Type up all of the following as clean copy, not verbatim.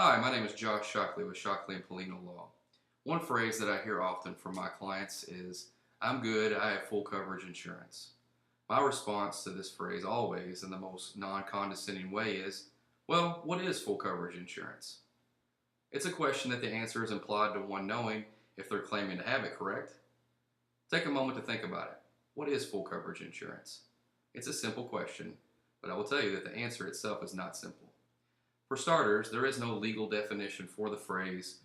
Hi, my name is Josh Shockley with Shockley and Polino Law. One phrase that I hear often from my clients is, "I'm good, I have full coverage insurance." My response to this phrase always, in the most non-condescending way, is, well, what is full coverage insurance? It's a question that the answer is implied to one knowing if they're claiming to have it, correct? Take a moment to think about it. What is full coverage insurance? It's a simple question, but I will tell you that the answer itself is not simple. For starters, there is no legal definition for the phrase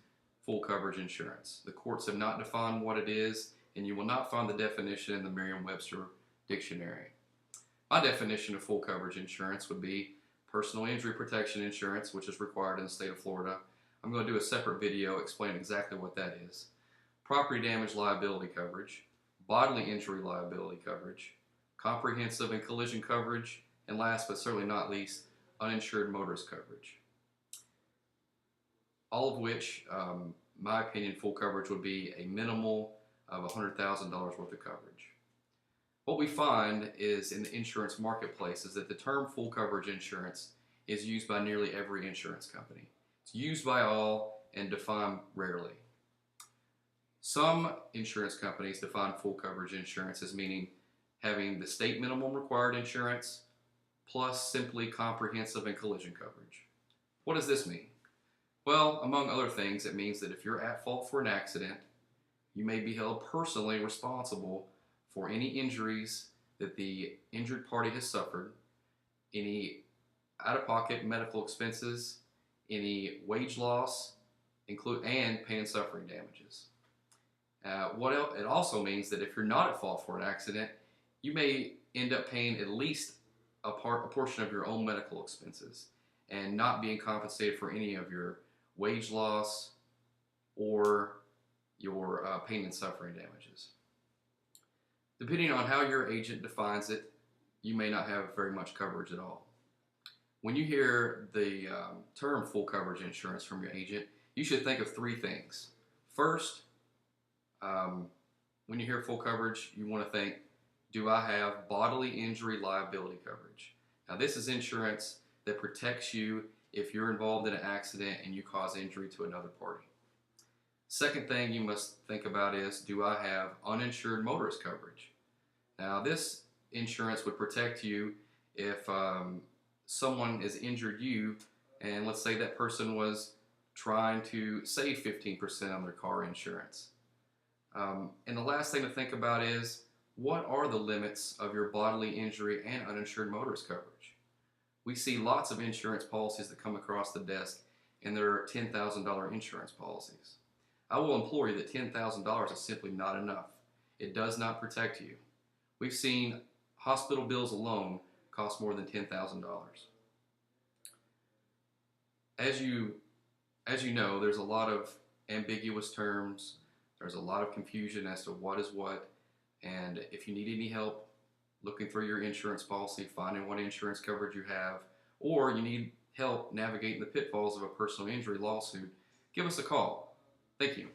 full coverage insurance. The courts have not defined what it is, and you will not find the definition in the Merriam-Webster dictionary. My definition of full coverage insurance would be personal injury protection insurance, which is required in the state of Florida. I'm going to do a separate video explaining exactly what that is. Property damage liability coverage, bodily injury liability coverage, comprehensive and collision coverage, and last but certainly not least, uninsured motorist coverage. All of which, my opinion, full coverage would be a minimal of $100,000 worth of coverage. What we find is in the insurance marketplace is that the term full coverage insurance is used by nearly every insurance company. It's used by all and defined rarely. Some insurance companies define full coverage insurance as meaning having the state minimum required insurance plus simply comprehensive and collision coverage. What does this mean? Well, among other things, it means that if you're at fault for an accident, you may be held personally responsible for any injuries that the injured party has suffered, any out-of-pocket medical expenses, any wage loss, and pain and suffering damages. It also means that if you're not at fault for an accident, you may end up paying at least a portion of your own medical expenses and not being compensated for any of your wage loss or your pain and suffering damages. Depending on how your agent defines it, you may not have very much coverage at all. When you hear the term full coverage insurance from your agent, you should think of three things. First, when you hear full coverage, you want to think, do I have bodily injury liability coverage? Now, this is insurance that protects you if you're involved in an accident and you cause injury to another party. Second thing you must think about is, do I have uninsured motorist coverage? Now, this insurance would protect you if someone has injured you, and let's say that person was trying to save 15% on their car insurance. And the last thing to think about is, what are the limits of your bodily injury and uninsured motorist coverage? We see lots of insurance policies that come across the desk, and they're $10,000 insurance policies. I will implore you that $10,000 is simply not enough. It does not protect you. We've seen hospital bills alone cost more than $10,000. As you know, there's a lot of ambiguous terms. There's a lot of confusion as to what is what. And if you need any help looking through your insurance policy, finding what insurance coverage you have, or you need help navigating the pitfalls of a personal injury lawsuit, give us a call. Thank you.